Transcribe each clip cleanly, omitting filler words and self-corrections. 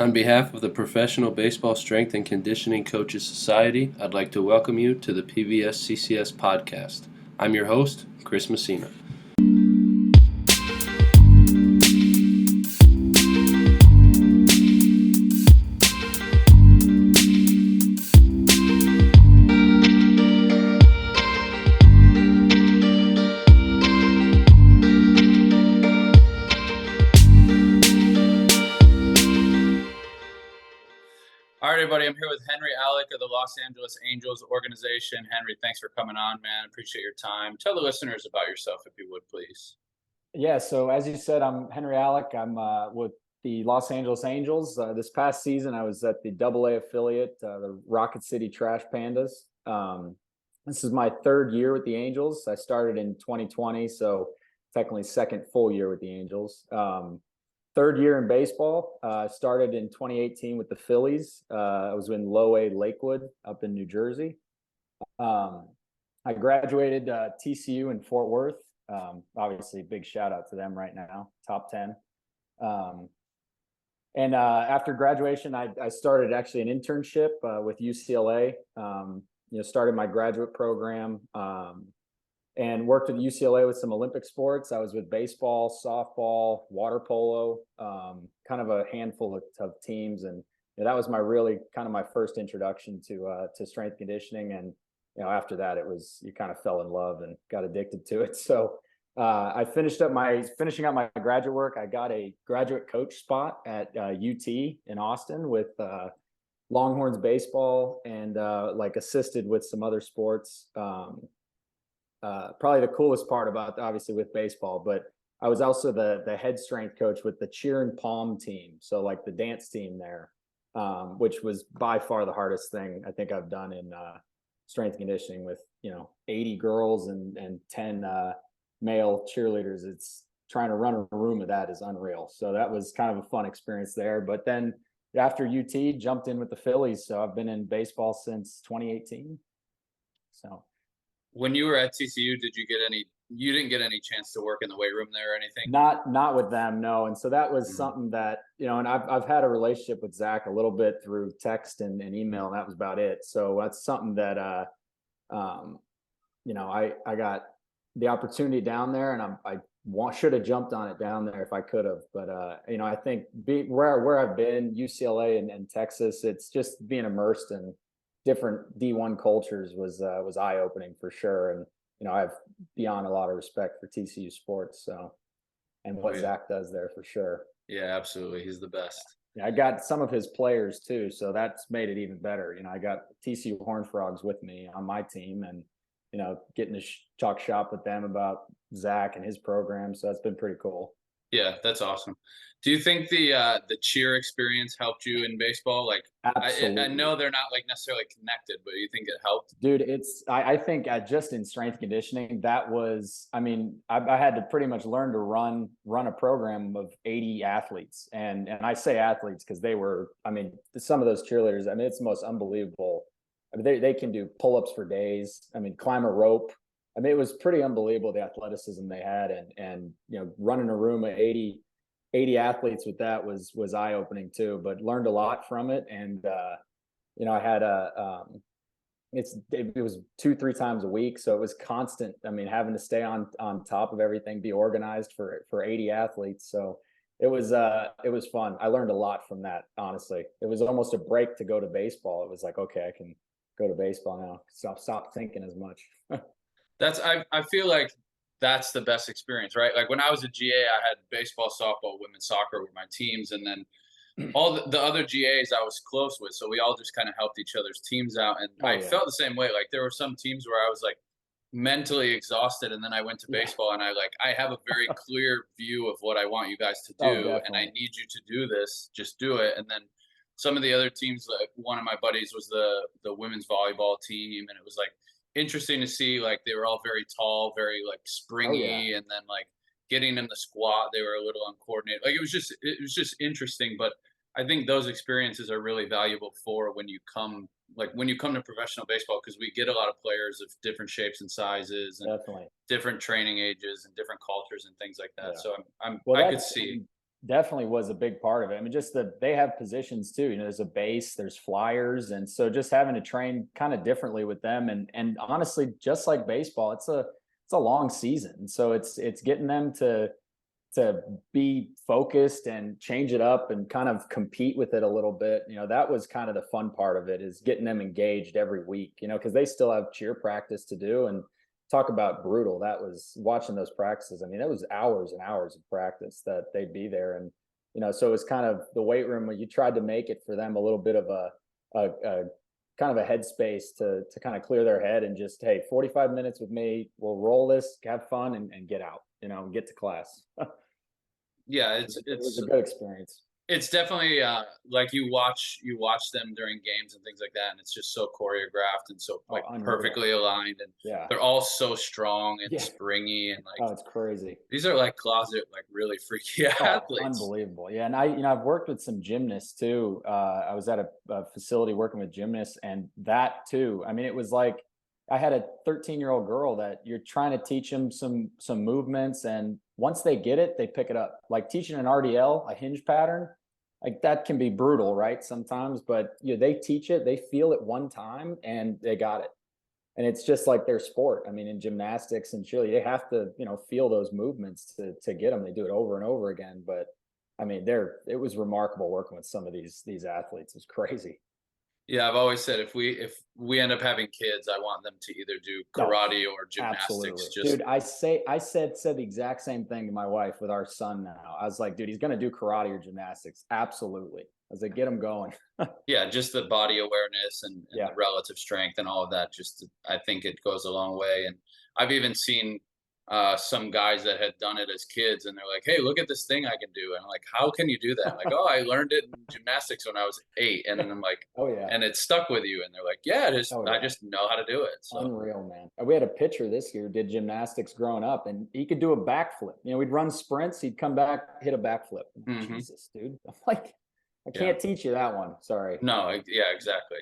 On behalf of the Professional Baseball Strength and Conditioning Coaches Society, I'd like to welcome you to the PBS CCS podcast. I'm your host, Chris Messina. All right, everybody. I'm here with Henry Alec of the Los Angeles Angels organization. Henry, thanks for coming on, man. Appreciate your time. Tell the listeners about yourself, if you would, please. Yeah, so as you said, I'm Henry Alec. I'm with the Los Angeles Angels. This past season, I was at the AA affiliate, the Rocket City Trash Pandas. This is my third year with the Angels. I started in 2020, so technically second full year with the Angels. Third year in baseball. Started in 2018 with the Phillies. I was in Low A Lakewood up in New Jersey. I graduated TCU in Fort Worth. Obviously, big shout out to them right now, top 10. And after graduation, I started actually an internship with UCLA. Started my graduate program and worked at UCLA with some Olympic sports. I was with baseball, softball, water polo, kind of a handful of teams. And that was my first introduction to strength conditioning. And after that, you kind of fell in love and got addicted to it. So I finishing up my graduate work. I got a graduate coach spot at UT in Austin with Longhorns baseball and assisted with some other sports. Probably the coolest part about obviously with baseball, but I was also the head strength coach with the cheer and palm team. So like the dance team there, which was by far the hardest thing I think I've done in strength conditioning with 80 girls and 10 male cheerleaders. It's trying to run a room of that is unreal. So that was kind of a fun experience there. But then after UT, jumped in with the Phillies. So I've been in baseball since 2018. So when you were at TCU, you didn't get any chance to work in the weight room there or anything? Not with them, no. And so that was something that, and I've had a relationship with Zach a little bit through text and email, and that was about it. So that's something that, I got the opportunity down there, and I should have jumped on it down there if I could have. But, I think where I've been, UCLA and Texas, it's just being immersed in different D1 cultures was eye-opening for sure. And, I have beyond a lot of respect for TCU sports. So, and what Zach does there for sure. Yeah, absolutely. He's the best. Yeah, I got some of his players too. So that's made it even better. I got TCU Horned Frogs with me on my team and, getting to talk shop with them about Zach and his program. So that's been pretty cool. Yeah, that's awesome. Do you think the cheer experience helped you in baseball? Like, absolutely. I know they're not like necessarily connected, but you think it helped? Dude, I think just in strength conditioning, that was, I had to pretty much learn to run a program of 80 athletes. And I say athletes because they were, some of those cheerleaders, it's the most unbelievable. They can do pull-ups for days. Climb a rope. It was pretty unbelievable, the athleticism they had, and running a room of 80 athletes with that was eye-opening too, but learned a lot from it. And I had it was 2-3 times a week, so it was constant. Having to stay on top of everything, be organized for 80 athletes. So it was fun. I learned a lot from that, honestly. It was almost a break to go to baseball. It was like, okay, I can go to baseball now. Stop thinking as much. I feel like that's the best experience, right? Like when I was a GA, I had baseball, softball, women's soccer were my teams, and then all the other GAs I was close with, so we all just kind of helped each other's teams out. And I felt the same way. Like there were some teams where I was like mentally exhausted, and then I went to baseball, and I have a very clear view of what I want you guys to do, and I need you to do this. Just do it. And then some of the other teams, like one of my buddies was the women's volleyball team, and it was like interesting to see, like they were all very tall, very like springy, and then like getting them to squat, they were a little uncoordinated. Like it was just interesting. But I think those experiences are really valuable for when you come to professional baseball, because we get a lot of players of different shapes and sizes and different training ages and different cultures and things like that. So I could see. definitely was a big part of it. I mean, just they have positions too. There's a base, there's flyers, and so just having to train kind of differently with them, and honestly, just like baseball, it's a long season, so it's getting them to be focused and change it up and kind of compete with it a little bit. That was kind of the fun part of it, is getting them engaged every week, because they still have cheer practice to do. And talk about brutal. That was watching those practices. I mean, it was hours and hours of practice that they'd be there. And, so it's kind of the weight room where you tried to make it for them a little bit of a kind of a headspace to kind of clear their head and just, hey, 45 minutes with me, we'll roll this, have fun, and get out, and get to class. Yeah, It was a good experience. it's definitely like you watch them during games and things like that, and it's just so choreographed and so like Unreal. perfectly aligned, and Yeah. they're all so strong and Yeah. springy, and Oh, like it's crazy. these are like closet, like really freaky athletes. Unbelievable. Yeah. And I've worked with some gymnasts too. I was at a facility working with gymnasts, and that too. I mean, it was like I had a 13-year-old girl that you're trying to teach them some movements, and once they get it, they pick it up. Like teaching an RDL, a hinge pattern, like that can be brutal, right? Sometimes, but they teach it, they feel it one time, and they got it. And it's just like their sport. I mean, in gymnastics and cheerleading, they have to, feel those movements to get them. They do it over and over again. But I mean, it was remarkable working with some of these athletes. It's crazy. Yeah, I've always said if we end up having kids, I want them to either do No, karate or gymnastics. absolutely. Just Dude, I said the exact same thing to my wife with our son now. I was like, dude, he's gonna do karate or gymnastics. Absolutely. I was like, get him going. yeah, just the body awareness and Yeah. the relative strength and all of that. Just I think it goes a long way. And I've even seen some guys that had done it as kids, and they're like, "Hey, look at this thing I can do." And I'm like, "How can you do that?" Like, "Oh, I learned it in gymnastics when I was 8." And then I'm like, Oh yeah. "And it stuck with you?" And they're like, "Yeah, Oh I yeah. just know how to do it." So Unreal, man. We had a pitcher this year who did gymnastics growing up, and he could do a backflip. We'd run sprints, he'd come back, hit a backflip. mhm. Jesus, dude. I'm like, I Yeah. can't teach you that one. Sorry. No, yeah, exactly.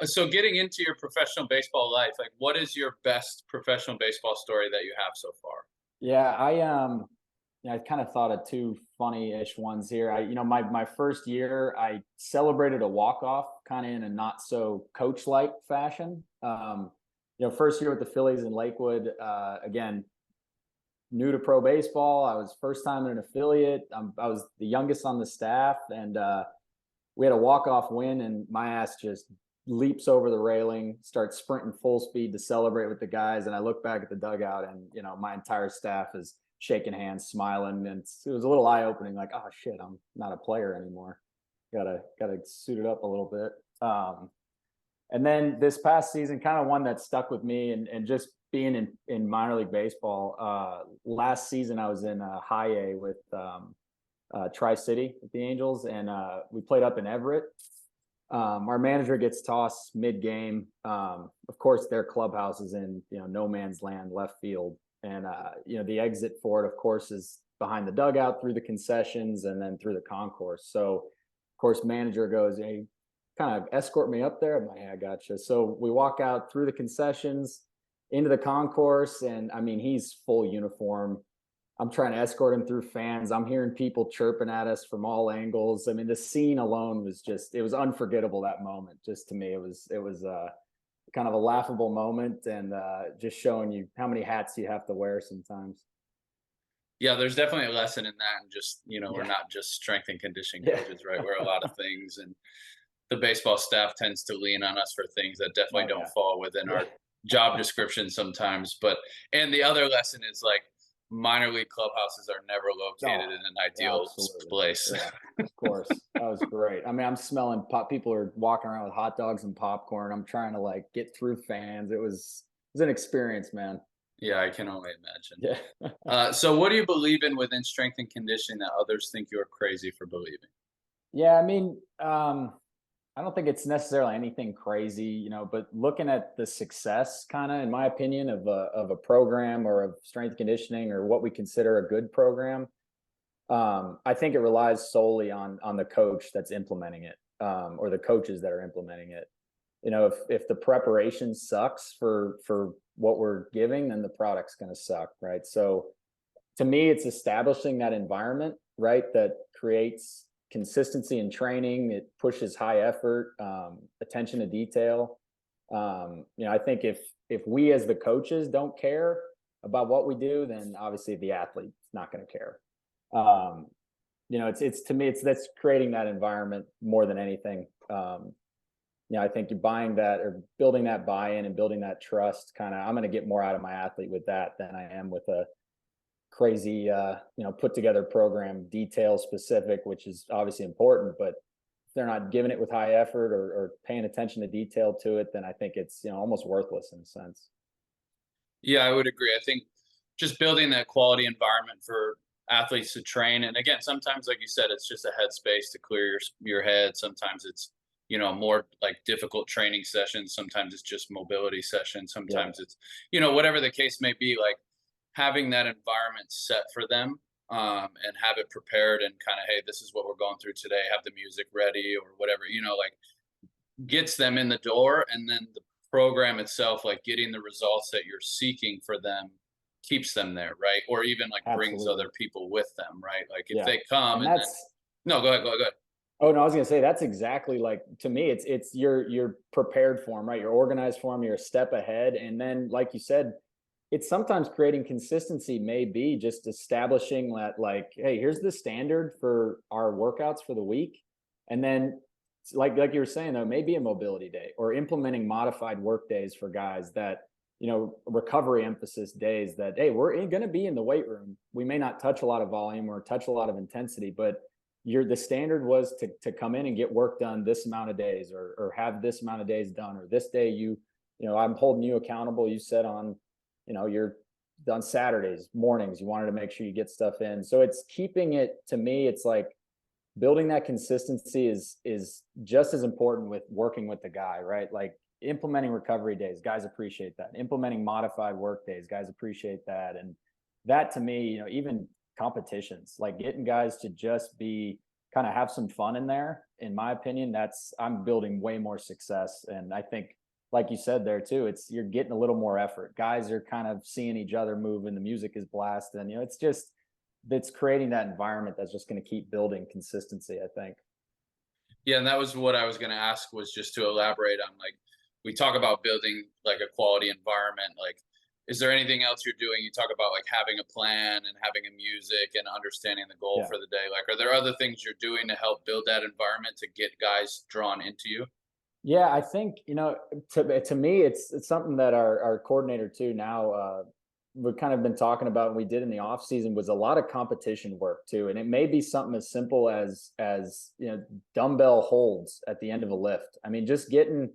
So getting into your professional baseball life, like what is your best professional baseball story that you have so far? Yeah, I kind of thought of two funny-ish ones here. My first year, I celebrated a walk-off kind of in a not so coach-like fashion. First year with the Phillies in Lakewood, again, new to pro baseball. I was first time in an affiliate. I was the youngest on the staff, and we had a walk-off win, and my ass just leaps over the railing, starts sprinting full speed to celebrate with the guys. And I look back at the dugout, and my entire staff is shaking hands, smiling, and it was a little eye-opening. Like, oh shit, I'm not a player anymore. Gotta suit it up a little bit. And then this past season, kind of one that stuck with me, and just being in minor league baseball. Last season, I was in high A with Tri-City with the Angels, and we played up in Everett. Our manager gets tossed mid-game. Of course, their clubhouse is in no man's land, left field, and the exit for it, of course, is behind the dugout, through the concessions, and then through the concourse. So, of course, manager goes, "Hey, kind of escort me up there." I'm like, "Yeah, I gotcha." So we walk out through the concessions into the concourse, and I mean, he's full uniform. I'm trying to escort him through fans. I'm hearing people chirping at us from all angles. I mean, the scene alone was it was unforgettable. That moment, just to me, it was kind of a laughable moment, and just showing you how many hats you have to wear sometimes. Yeah, there's definitely a lesson in that, and just we're Yeah. not just strength and conditioning Yeah. coaches, right? We're a lot of things, and the baseball staff tends to lean on us for things that definitely Oh don't yeah. fall within Yeah. our job description sometimes. But and the other lesson is like minor league clubhouses are never located Oh, in an ideal absolutely. place. Yeah, of course. That was great. I mean, I'm smelling pop. People are walking around with hot dogs and popcorn. I'm trying to like get through fans. It was an experience, man. Yeah, I can only imagine. Yeah. So, what do you believe in within strength and conditioning that others think you're crazy for believing? Yeah, I mean, I don't think it's necessarily anything crazy, but looking at the success, kind of, in my opinion, of a program or of strength conditioning, or what we consider a good program, I think it relies solely on the coach that's implementing it, or the coaches that are implementing it. If the preparation sucks for what we're giving, then the product's going to suck, right? So to me, it's establishing that environment, right? That creates consistency in training. It pushes high effort, attention to detail. I think if we as the coaches don't care about what we do, then obviously the athlete's not going to care. It's to me, that's creating that environment more than anything. I think you're buying that or building that buy-in and building that trust. I'm going to get more out of my athlete with that than I am with a crazy, put together program, detail specific, which is obviously important, but if they're not giving it with high effort or paying attention to detail to it, then I think it's, almost worthless in a sense. Yeah, I would agree. I think just building that quality environment for athletes to train. And again, sometimes, like you said, it's just a headspace to clear your head. Sometimes it's, more like difficult training sessions. Sometimes it's just mobility sessions. Sometimes it's, whatever the case may be, like having that environment set for them, and have it prepared and kind of, hey, this is what we're going through today. Have the music ready or whatever, like gets them in the door. And then the program itself, like getting the results that you're seeking for them, keeps them there, right? Or even like brings Absolutely. other people with them, right? Like if Yeah. they come And and then that's, no, go ahead. oh no, I was gonna say that's exactly, like, to me, it's you're prepared for them, right? You're organized for them. You're a step ahead, and then, like you said, it's sometimes creating consistency may be just establishing that, like, hey, here's the standard for our workouts for the week, and then, like you were saying, though, maybe a mobility day or implementing modified work days for guys that, recovery emphasis days that, hey, we're going to be in the weight room. We may not touch a lot of volume or touch a lot of intensity, but the standard was to come in and get work done this amount of days, or have this amount of days done, or this day I'm holding you accountable. You said on, you're done Saturdays mornings, you wanted to make sure you get stuff in. So it's keeping it, to me, it's like building that consistency is just as important with working with the guy, right? Like implementing recovery days, guys appreciate that. Implementing modified work days, guys appreciate that. And that, to me, even competitions, like getting guys to just be kind of have some fun in there, in my opinion, I'm building way more success. And I think, like you said there too, you're getting a little more effort. Guys are kind of seeing each other move and the music is blasting. It's creating that environment that's just going to keep building consistency, I think. Yeah, and that was what I was going to ask, was just to elaborate on, like, we talk about building like a quality environment. Like, is there anything else you're doing? You talk about like having a plan and having a music and understanding the goal for the day. Like, are there other things you're doing to help build that environment to get guys drawn into you? Yeah, I think, to me, it's something that our coordinator too now, we've kind of been talking about, and we did in the off season, was a lot of competition work too. And it may be something as simple as dumbbell holds at the end of a lift. I mean, just getting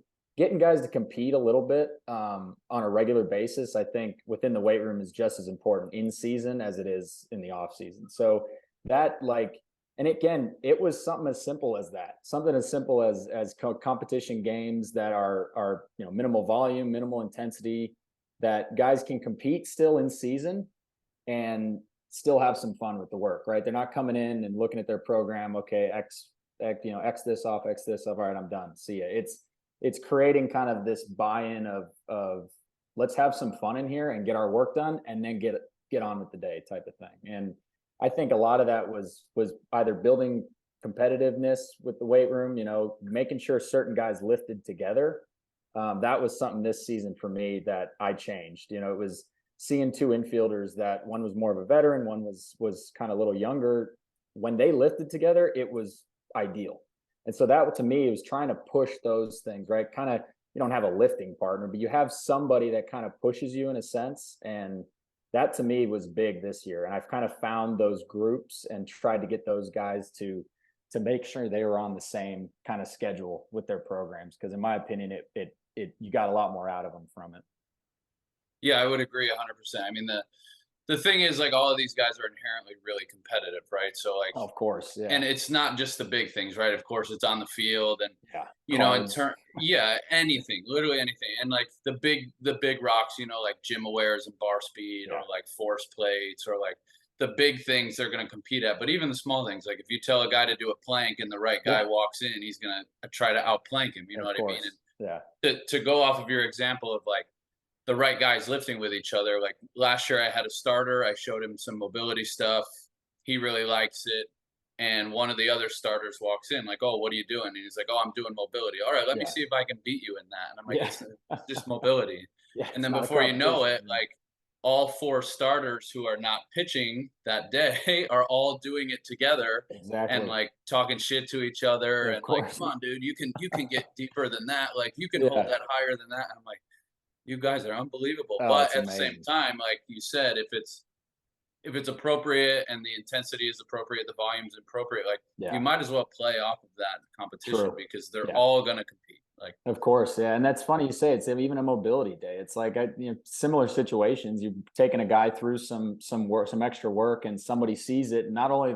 guys to compete a little bit, on a regular basis, I think within the weight room is just as important in season as it is in the off season. So that, like, and again, it was something as simple as that, something as simple as competition games that are minimal volume, minimal intensity, that guys can compete still in season and still have some fun with the work, right? They're not coming in and looking at their program. Okay, X this off, X this off. All right, I'm done. See ya. It's creating kind of this buy-in of let's have some fun in here and get our work done, and then get on with the day type of thing. And I think a lot of that was either building competitiveness with the weight room, making sure certain guys lifted together. That was something this season for me that I changed. It was seeing two infielders, that one was more of a veteran, one was kind of a little younger. When they lifted together, it was ideal. And so that, to me, was trying to push those things, right? Kind of, you don't have a lifting partner, but you have somebody that kind of pushes you in a sense. And that, to me, was big this year. And I've kind of found those groups and tried to get those guys to make sure they were on the same kind of schedule with their programs. Because in my opinion, you got a lot more out of them from it. Yeah, I would agree 100%. I mean, the thing is, like, all of these guys are inherently really competitive, right? So like, Of course, yeah. and it's not just the big things, right? Of course, it's on the field, and Yeah, anything, literally anything. And like the big rocks, like gym awares and bar speed, or like force plates, or like the big things they're going to compete at. But even the small things, like if you tell a guy to do a plank and the right guy walks in, he's going to try to outplank him. You know what I mean? Yeah. And to go off of your example of like the right guys lifting with each other. Like last year, I had a starter. I showed him some mobility stuff. He really likes it. And one of the other starters walks in, like, "Oh, what are you doing?" And he's like, "Oh, I'm doing mobility." All right, let me Yeah. see if I can beat you in that. And I'm like, Yeah. "It's just mobility." Yeah. And It's then not a before you know competition. it, like all four starters who are not pitching that day are all doing it together and Exactly. like talking shit to each other Yeah, of and like, course. "Come on, dude, you can get deeper than that. Like you can hold Yeah. that higher than that." And I'm like, "You guys are unbelievable." Oh, But it's at the same amazing. time, like you said, if it's appropriate and the intensity is appropriate, the volume is appropriate, like you Yeah. might as well play off of that competition True. because they're Yeah. all going to compete. Like, Of course, yeah, and that's funny you say it's even a mobility day. It's like similar situations. You've taken a guy through some work, some extra work, and somebody sees it. And not only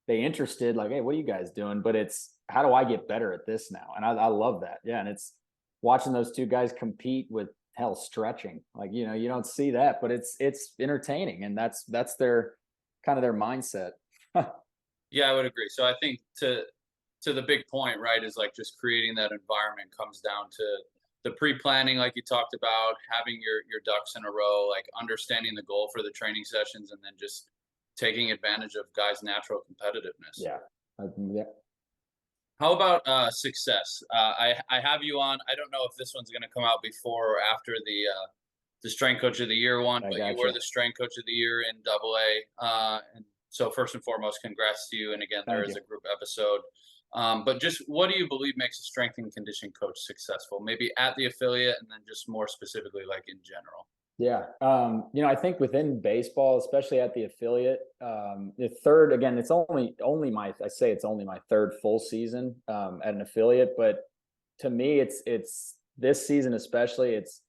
they interested, like, hey, what are you guys doing? But it's how do I get better at this now? And I love that. Yeah, and it's watching those two guys compete with hell stretching. Like you don't see that, but it's entertaining, and that's their kind of their mindset. yeah, I would agree. So I think to the big point, right, is like just creating that environment comes down to the pre-planning, like you talked about, having your ducks in a row, like understanding the goal for the training sessions, and then just taking advantage of guys' natural competitiveness. Yeah, yeah, How about success? I have you on. I don't know if this one's going to come out before or after the strength coach of the year one, I but you were gotcha. the strength coach of the year in Double A. And so first and foremost, congrats to you. And again, there Thank is you. a group episode. But just what do you believe makes a strength and conditioning coach successful? Maybe at the affiliate, and then just more specifically, like in general. Yeah. I think within baseball, especially at the affiliate, the third, again, it's only I say it's only my third full season at an affiliate, but to me, it's this season especially, it's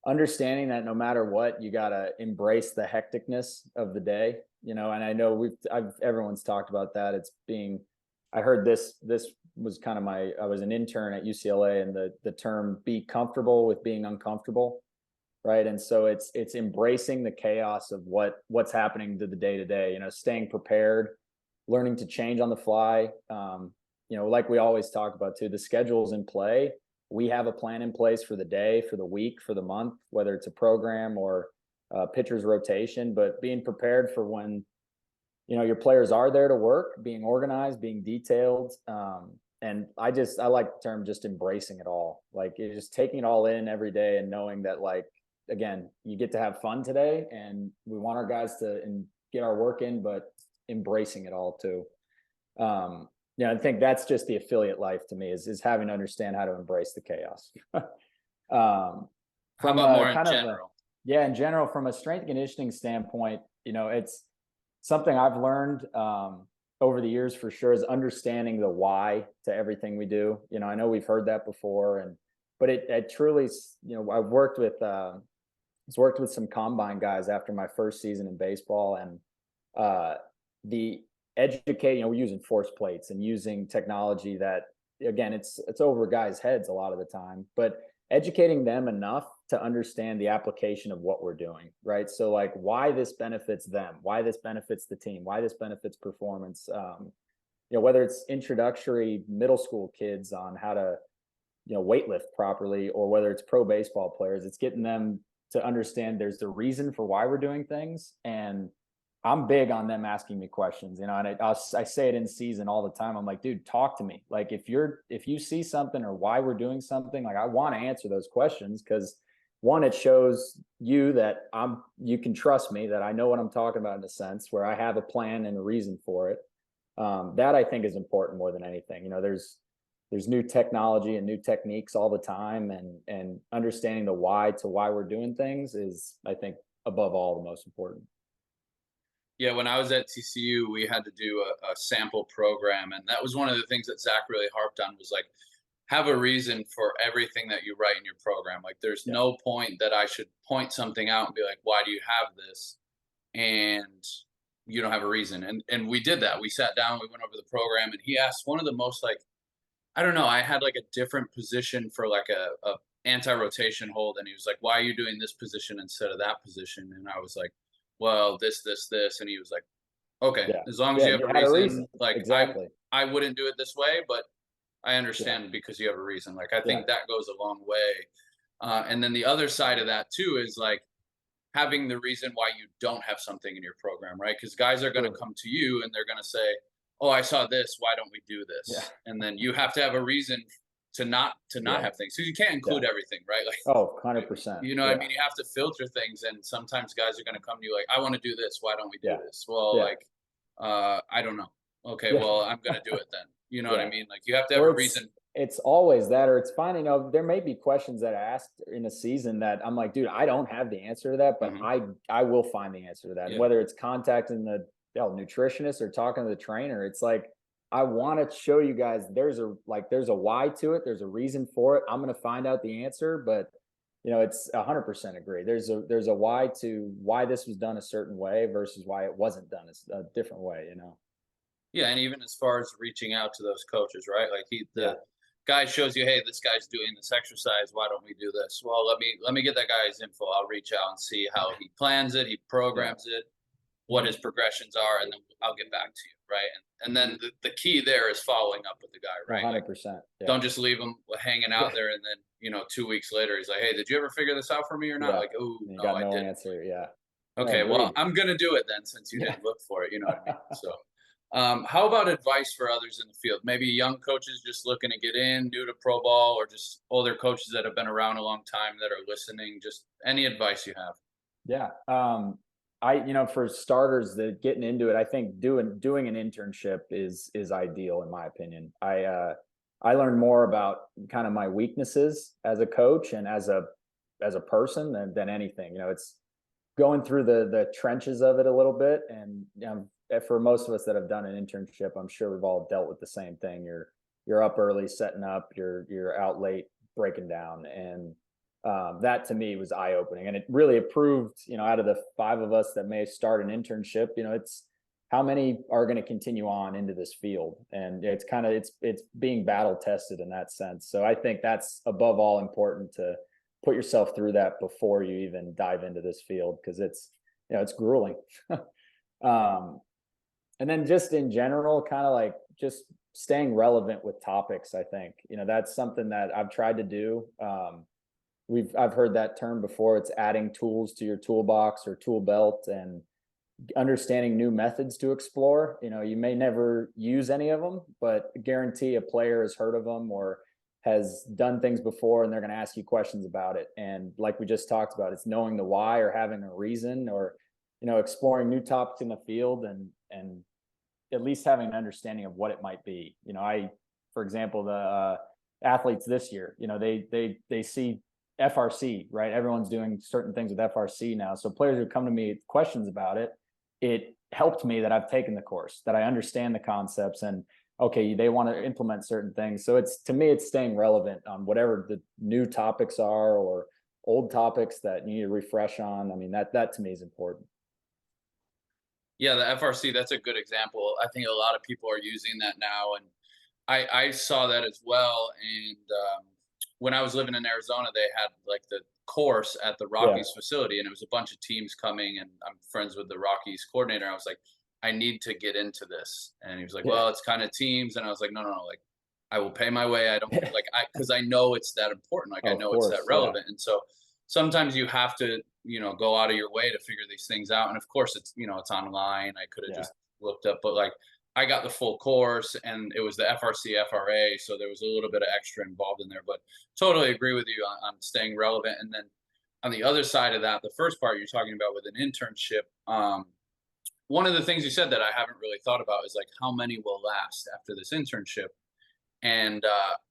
understanding that no matter what, you gotta embrace the hecticness of the day, and I know everyone's talked about that. I heard this was kind of I was an intern at UCLA, and the term be comfortable with being uncomfortable, right? And so it's embracing the chaos of what's happening to the day to day, staying prepared, learning to change on the fly. Like we always talk about too, the schedule's in play. We have a plan in place for the day, for the week, for the month, whether it's a program or pitchers rotation, but being prepared for when your players are there to work, being organized, being detailed. And I like the term just embracing it all. Like you're just taking it all in every day and knowing that, like, again, you get to have fun today, and we want our guys to get our work in, but embracing it all too. I think that's just the affiliate life to me, is having to understand how to embrace the chaos. How From about a more in kind of general? yeah, in general, from a strength and conditioning standpoint, it's something I've learned over the years for sure, is understanding the why to everything we do. I know we've heard that before, but it truly, I've worked with some combine guys after my first season in baseball, and the educating, we're using force plates and using technology that, again, it's over guys' heads a lot of the time, but educating them enough to understand the application of what we're doing, right? So like why this benefits them, why this benefits the team, why this benefits performance. Whether it's introductory middle school kids on how to weightlift properly, or whether it's pro baseball players, it's getting them to understand there's the reason for why we're doing things. And I'm big on them asking me questions, and I say it in season all the time. I'm like, dude, talk to me. Like if you see something or why we're doing something, like I want to answer those questions, because one, it shows you that you can trust me, that I know what I'm talking about, in a sense where I have a plan and a reason for it. That I think is important more than anything. There's new technology and new techniques all the time, and understanding the why to why we're doing things is, I think, above all, the most important. Yeah, when I was at TCU, we had to do a sample program, and that was one of the things that Zach really harped on, was like, have a reason for everything that you write in your program. Like, there's Yeah. no point that I should point something out and be like, why do you have this? And you don't have a reason. And we did that. We sat down, we went over the program, and he asked one of the most, like, I don't know, I had like a different position for like a anti-rotation hold, and he was like, "Why are you doing this position instead of that position?" And I was like, "Well, this," and he was like, "Okay, Yeah. as long as Yeah. you have You a had a reason, reason. like Exactly. I wouldn't do it this way, but I Yeah. understand because you have a reason." Like I Yeah. think that goes a long way. And then the other side of that too is like having the reason why you don't have something in your program, right? Because guys are going to Sure. come to you and they're going to say, "Oh, I saw this. Why don't we do Yeah. this?" And then you have to have a reason to not Yeah. have things. So you can't Yeah. include everything, right? Like, Oh, 100%. you know what I Yeah. mean? You have to filter things, and sometimes guys are going to come to you like, "I want to do this. Why don't we do Yeah. this?" Well, Yeah. like, I don't know. Okay, Yeah. well, I'm going to do it then. You know what I Yeah. mean? Like, you have to have Or a it's reason. it's always that, or it's fine. There may be questions that I asked in a season that I'm like, dude, I don't have the answer to that, but Mhm. I will find the answer to that. And Yeah. whether it's contacting the nutritionist or talking to the trainer, it's like I want to show you guys there's a why to it. There's a reason for it. I'm gonna find out the answer, but it's 100% agree. There's a why to why this was done a certain way versus why it wasn't done a different way. Yeah, and even as far as reaching out to those coaches, right? Like Yeah. the guy shows you, hey, this guy's doing this exercise. Why don't we do this? Well, let me get that guy's info. I'll reach out and see how he plans it, he Yeah. programs it, what his progressions are, and then I'll get back to you, right? And then the key there is following up with the guy, A right? Like, 100%. Yeah. don't just leave him hanging Yeah. out there, and then 2 weeks later he's like, hey, did you ever figure this out for me or not? Yeah. Like, oh You no, got I no didn't. answer. Yeah. No, Okay, well, agreed. I'm gonna do it then since you Yeah. didn't look for it. You know what I mean? So, how about advice for others in the field? Maybe young coaches just looking to get in, new to pro ball, or just older coaches that have been around a long time that are listening. Just any advice you have. Yeah. For starters, the getting into it, I think doing an internship is ideal in my opinion. I learned more about kind of my weaknesses as a coach and as a person than anything. It's going through the trenches of it a little bit. And for most of us that have done an internship, I'm sure we've all dealt with the same thing. You're up early setting up, you're out late breaking down, and that to me was eye opening, and it really approved. Out of the five of us that may start an internship, it's how many are going to continue on into this field, and it's kind of it's being battle tested in that sense. So I think that's above all important to put yourself through that before you even dive into this field, because it's grueling. And then just in general, kind of like just staying relevant with topics. I think that's something that I've tried to do. I've heard that term before. It's adding tools to your toolbox or tool belt, and understanding new methods to explore. You may never use any of them, but guarantee a player has heard of them or has done things before, and they're going to ask you questions about it. And like we just talked about, it's knowing the why or having a reason, or exploring new topics in the field, and at least having an understanding of what it might be. For example, the athletes this year, they see FRC, right? Everyone's doing certain things with FRC now. So players who come to me with questions about it, it helped me that I've taken the course, that I understand the concepts, and okay, they want to implement certain things. So to me, it's staying relevant on whatever the new topics are or old topics that you need to refresh on. I mean, that to me is important. Yeah, the FRC, that's a good example. I think a lot of people are using that now, and I saw that as well. And when I was living in Arizona, they had like the course at the Yeah. Rockies facility, and it was a bunch of teams coming. And I'm friends with the Rockies coordinator. I was like, I need to get into this, and he was like, Yeah. well, it's kind of teams. And I was like, no, no, no, like I will pay my way. I don't like because I know it's that important. Like I Of know it's that course. Yeah. relevant, and so sometimes you have to go out of your way to figure these things out. And of course it's it's online. I could have Yeah. just looked up, but like I got the full course, and it was the FRC FRA, so there was a little bit of extra involved in there. But totally agree with you on staying relevant. And then on the other side of that, the first part you're talking about with an internship, one of the things you said that I haven't really thought about is like how many will last after this internship. And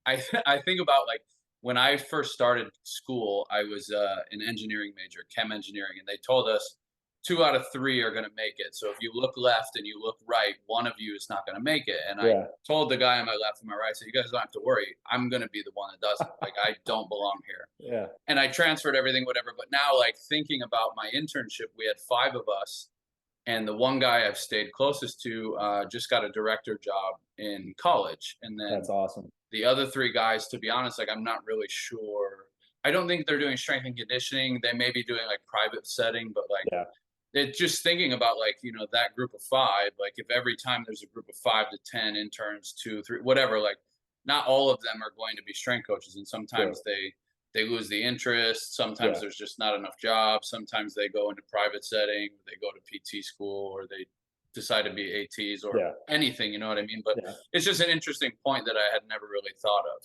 I think about like when I first started school, I was an engineering major, chem engineering, and they told us 2 out of 3 are going to make it. So if you look left and you look right, one of you is not going to make it. And I Yeah. told the guy on my left and my right, so you guys don't have to worry. I'm going to be the one that doesn't. Like I don't belong here. Yeah. And I transferred everything, whatever. But now, like thinking about my internship, we had 5 of us, and the one guy I've stayed closest to just got a director job in college, and then That's awesome. the other 3 guys, to be honest, like I'm not really sure. I don't think they're doing strength and conditioning. They may be doing like private setting, but like Yeah. it's just thinking about like that group of 5. Like if every time there's a group of 5 to 10 interns, 2, 3, whatever, like not all of them are going to be strength coaches, and Sure. sometimes they lose the interest. Sometimes Yeah. there's just not enough jobs. Sometimes they go into private setting, they go to PT school, or they decide to be ATs or Yeah. anything, you know what I mean? But Yeah. it's just an interesting point that I had never really thought of.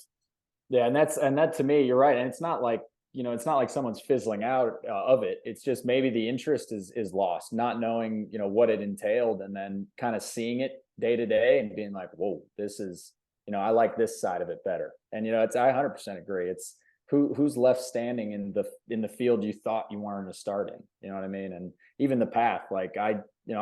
Yeah, and that to me, you're right. And it's not like, it's not like someone's fizzling out of it. It's just maybe the interest is lost, not knowing, what it entailed, and then kind of seeing it day to day and being like, whoa, this is, I like this side of it better. And it's I 100% agree. It's who's left standing in the field you thought you wanted to start in. You know what I mean? And even the path, like I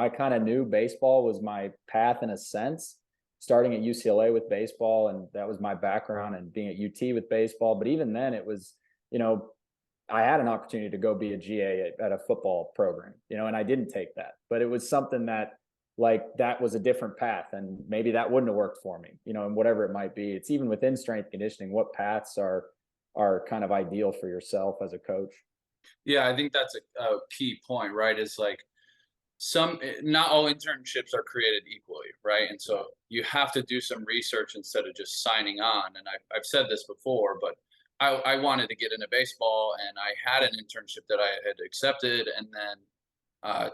kind of knew baseball was my path in a sense, starting at UCLA with baseball, and that was my background, and being at UT with baseball. But even then, it was, I had an opportunity to go be a GA at a football program, and I didn't take that. But it was something that, like, that was a different path, and maybe that wouldn't have worked for me, and whatever it might be. It's even within strength conditioning, what paths are kind of ideal for yourself as a coach. Yeah, I think that's a key point, right? Is like not all internships are created equally, right? And so you have to do some research instead of just signing on. And I've said this before, but I wanted to get into baseball, and I had an internship that I had accepted, and then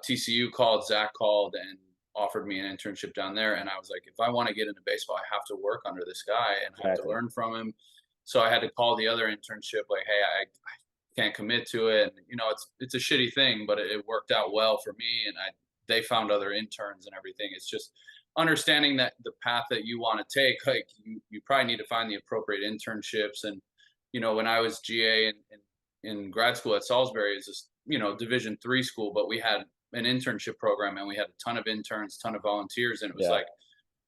TCU called, Zach called, and offered me an internship down there. And I was like, if I want to get into baseball, I have to work under this guy and I have to learn from him. So I had to call the other internship, like, hey, I can't commit to it. And, it's a shitty thing, but it worked out well for me. And they found other interns and everything. It's just understanding that the path that you want to take, like you probably need to find the appropriate internships. And, when I was GA in grad school at Salisbury, is this, Division III school, but we had an internship program, and we had a ton of interns, ton of volunteers. And it was like,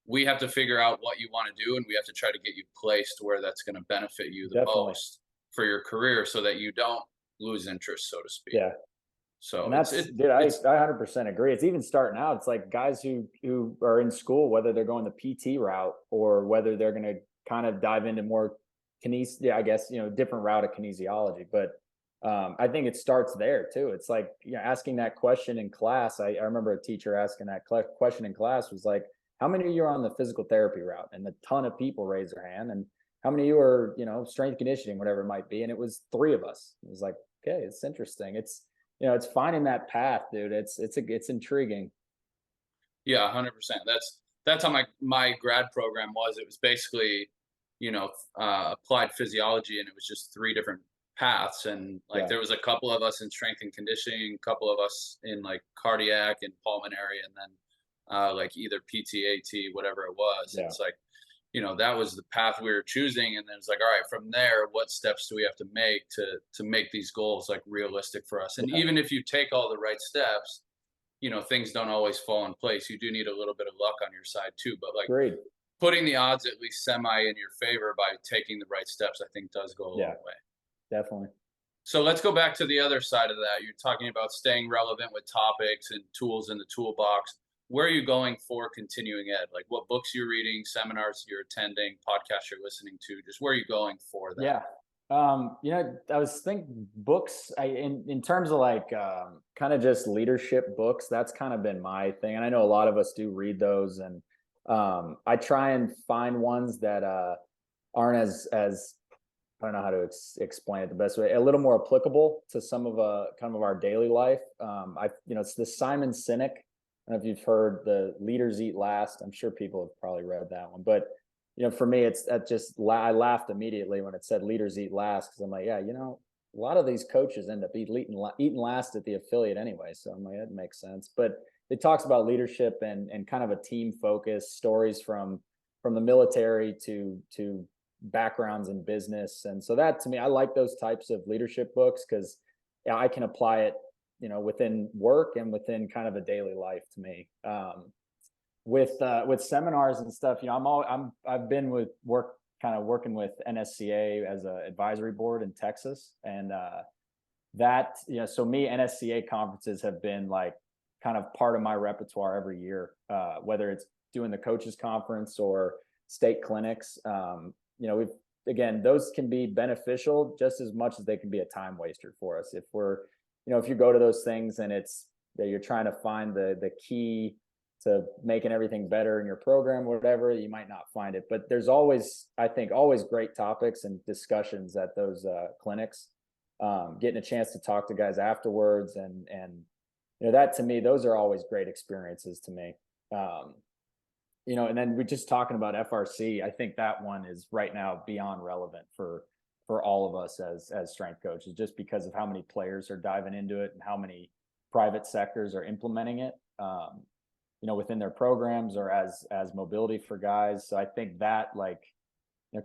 we have to figure out what you want to do, and we have to try to get you placed where that's going to benefit you the most for your career, so that you don't lose interest, so to speak. Yeah. So and that's, dude, I 100% agree. It's even starting out. It's like guys who are in school, whether they're going the PT route or whether they're going to kind of dive into more I guess, different route of kinesiology. But I think it starts there too. It's like, asking that question in class. I remember a teacher asking that question in class, was like, how many of you are on the physical therapy route? And a ton of people raised their hand. And how many of you are, strength conditioning, whatever it might be? And it was 3 of us. It was like, okay, it's interesting. It's, it's finding that path, dude. It's intriguing. Yeah, 100%. That's how my grad program was. It was basically, applied physiology, and it was just 3 different paths. And like, there was a couple of us in strength and conditioning, a couple of us in like cardiac and pulmonary, and then like either PT, AT, whatever it was. Yeah. It's like, that was the path we were choosing. And then it's like, all right, from there, what steps do we have to make to make these goals like realistic for us? And even if you take all the right steps, things don't always fall in place. You do need a little bit of luck on your side too. But like, putting the odds at least semi in your favor by taking the right steps, I think does go a long way. Definitely. So let's go back to the other side of that. You're talking about staying relevant with topics and tools in the toolbox. Where are you going for continuing ed? Like, what books you're reading, seminars you're attending, podcasts you're listening to? Just where are you going for that? Yeah. I was thinking books, in terms of like kind of just leadership books, that's kind of been my thing. And I know a lot of us do read those, and I try and find ones that aren't as I don't know how to explain it the best way, a little more applicable to some of kind of our daily life. It's the Simon Sinek. I don't know if you've heard the Leaders Eat Last. I'm sure people have probably read that one, but for me, I laughed immediately when it said Leaders Eat Last, because I'm like, yeah, a lot of these coaches end up eating last at the affiliate anyway. So I'm like, that makes sense. But it talks about leadership and kind of a team focus, stories from the military to backgrounds in business. And so that, to me, I like those types of leadership books, because I can apply it within work and within kind of a daily life to me. With seminars and stuff, I've been working with NSCA as an advisory board in Texas, and so NSCA conferences have been like kind of part of my repertoire every year, whether it's doing the coaches conference or state clinics. Those can be beneficial just as much as they can be a time waster for us. If you go to those things and it's that you're trying to find the key to making everything better in your program, whatever, you might not find it. But there's always, I think, always great topics and discussions at those clinics. Getting a chance to talk to guys afterwards, and that to me, those are always great experiences to me. And then we're just talking about FRC. I think that one is right now beyond relevant for all of us as strength coaches, just because of how many players are diving into it and how many private sectors are implementing it, within their programs or as mobility for guys. So I think that,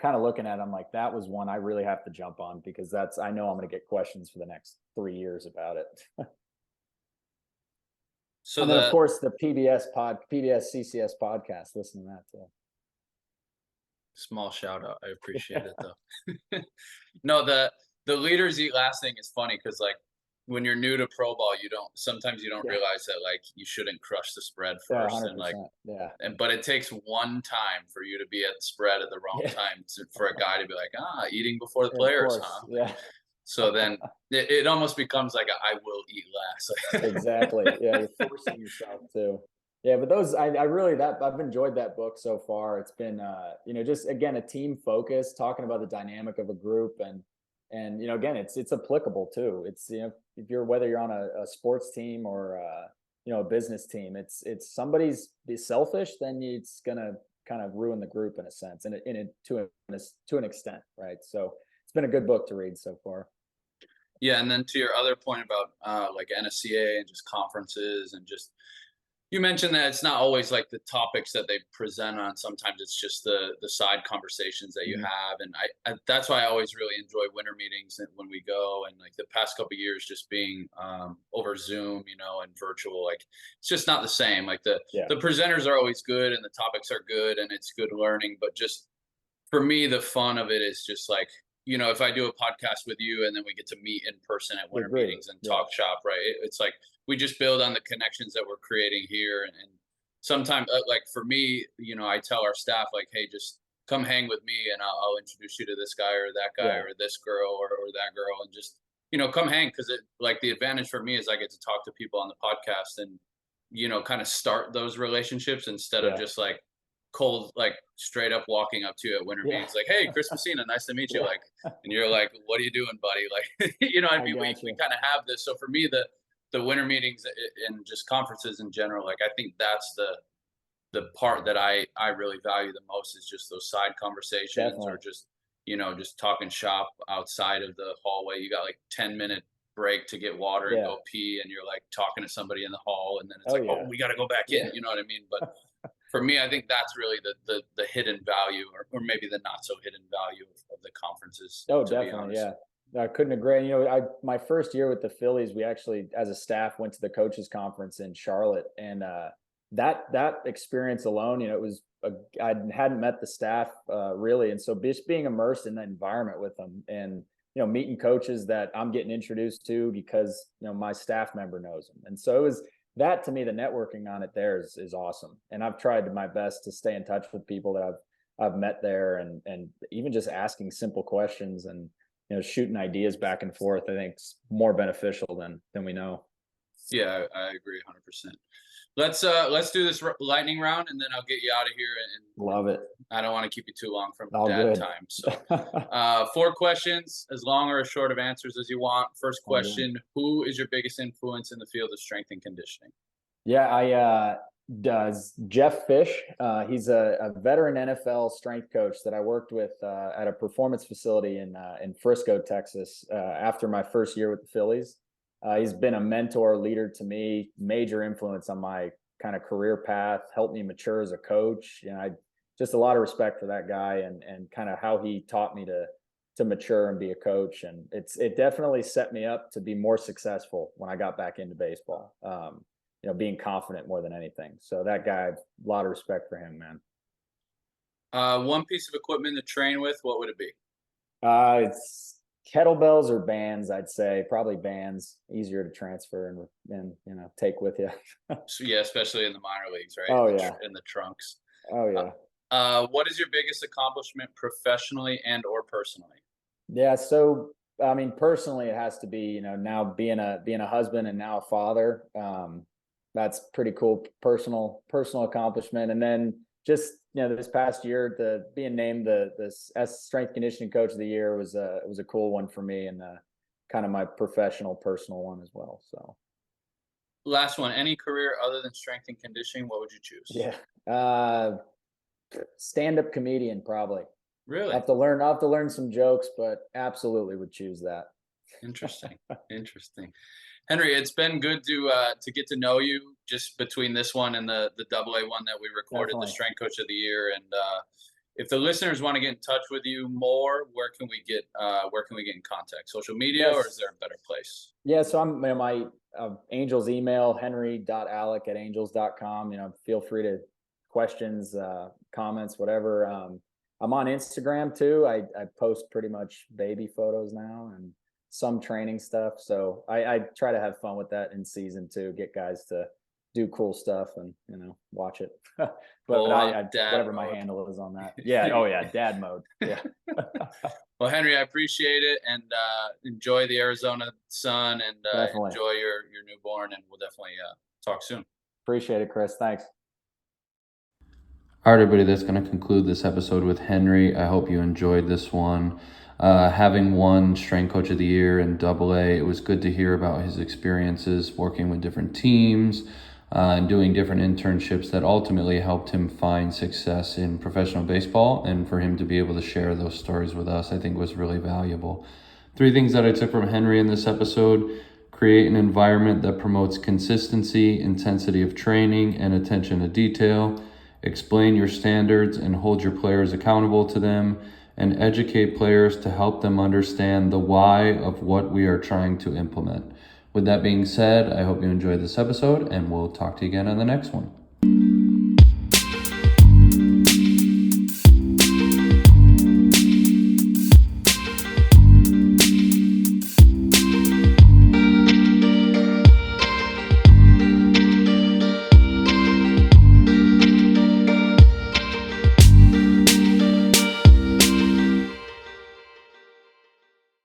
kind of looking at it, I'm like, that was one I really have to jump on, because I know I'm going to get questions for the next 3 years about it. So and then of course the PBS CCS podcast, listen to that too. Small shout out. I appreciate it though. No, the leaders eat last thing is funny, because when you're new to pro ball, sometimes you don't realize that you shouldn't crush the spread first, but it takes one time for you to be at the spread at the wrong time for a guy to be like, eating before the players, huh? Yeah. So then it almost becomes like I will eat last. Exactly. Yeah, you're forcing yourself to. Yeah, but those I really I've enjoyed that book so far. It's been just again a team focus, talking about the dynamic of a group, and again it's applicable too. It's if whether you're on a sports team or a business team, it's somebody's be selfish, then it's gonna kind of ruin the group in a sense, and to an extent, right? So it's been a good book to read so far. Yeah, and then to your other point about NSCA and just conferences, and just you mentioned that it's not always the topics that they present on. Sometimes it's just the side conversations that you have, and I that's why I always really enjoy winter meetings when we go. And the past couple of years, just being over Zoom, and virtual, it's just not the same. The presenters are always good and the topics are good and it's good learning, but just for me, the fun of it is just if I do a podcast with you and then we get to meet in person at winter meetings and talk shop, right? It's we just build on the connections that we're creating here. And sometimes, for me, I tell our staff, hey, just come hang with me and I'll introduce you to this guy or that guy or this girl or that girl, and just, come hang. Because the advantage for me is I get to talk to people on the podcast and, kind of start those relationships instead of just cold, straight up walking up to you at winter meetings, hey, Chris Messina, nice to meet you. And you're like, what are you doing, buddy? I mean, we kind of have this. So for me, the winter meetings and just conferences in general, I think that's the part that I really value the most, is just those side conversations. Or just, just talking shop outside of the hallway. You got 10-minute break to get water and go pee, and you're talking to somebody in the hall, and then it's oh, we got to go back in, you know what I mean? But for me, I think that's really the hidden value, or maybe the not so hidden value of the conferences. Oh, definitely. Yeah. I couldn't agree. My first year with the Phillies, we actually, as a staff, went to the coaches conference in Charlotte, and that experience alone, it was I hadn't met the staff really, and so just being immersed in that environment with them, and meeting coaches that I'm getting introduced to because my staff member knows them, and so it was. That to me, the networking on it there is awesome. And I've tried my best to stay in touch with people that I've met there, and even just asking simple questions and, shooting ideas back and forth, I think is more beneficial than we know. Yeah, I agree 100%. Let's do this lightning round, and then I'll get you out of here. And love it. I don't want to keep you too long from All dad good. time. So 4 questions, as long or as short of answers as you want. First question, who is your biggest influence in the field of strength and conditioning? Yeah, does Jeff Fish. He's a veteran NFL strength coach that I worked with at a performance facility in Frisco, Texas, after my first year with the Phillies. He's been a mentor, leader to me, major influence on my kind of career path, helped me mature as a coach. I just a lot of respect for that guy, and kind of how he taught me to mature and be a coach. And it definitely set me up to be more successful when I got back into baseball. Being confident more than anything. So that guy, a lot of respect for him, man. One piece of equipment to train with, what would it be? It's kettlebells or bands, I'd say. Probably bands, easier to transfer and take with you. So, yeah, especially in the minor leagues, right? Oh, in the trunks. Oh, yeah. What is your biggest accomplishment professionally and or personally? Yeah, so I mean, personally, it has to be now being a husband and now a father. that's pretty cool personal accomplishment. And then just, this past year, being named the strength conditioning coach of the year was a cool one for me, and kind of my professional personal one as well. So Last one, any career other than strength and conditioning, what would you choose? yeah, stand-up comedian probably. Really? I'll have to learn some jokes, but absolutely would choose that. Interesting. Interesting. Henry, it's been good to get to know you just between this one and the AA one that we recorded, Definitely. the Strength Coach of the Year. And if the listeners want to get in touch with you more, where can we get in contact? Social media, or is there a better place? Yeah, so I'm my Angels email, henry.alec@angels.com. Feel free to questions, comments, whatever. I'm on Instagram too. I post pretty much baby photos now and some training stuff. So I try to have fun with that in season too, get guys to do cool stuff and watch it. but whatever my handle is on that. Yeah. Oh yeah, dad mode. Yeah. Well, Henry, I appreciate it, and enjoy the Arizona sun, and enjoy your newborn, and we'll definitely talk soon. Appreciate it, Chris. Thanks. All right, everybody, that's going to conclude this episode with Henry. I hope you enjoyed this one. Having won Strength Coach of the Year in AA, it was good to hear about his experiences working with different teams and doing different internships that ultimately helped him find success in professional baseball. And for him to be able to share those stories with us, I think was really valuable. 3 things that I took from Henry in this episode: create an environment that promotes consistency, intensity of training, and attention to detail. Explain your standards and hold your players accountable to them, and educate players to help them understand the why of what we are trying to implement. With that being said, I hope you enjoyed this episode, and we'll talk to you again on the next one.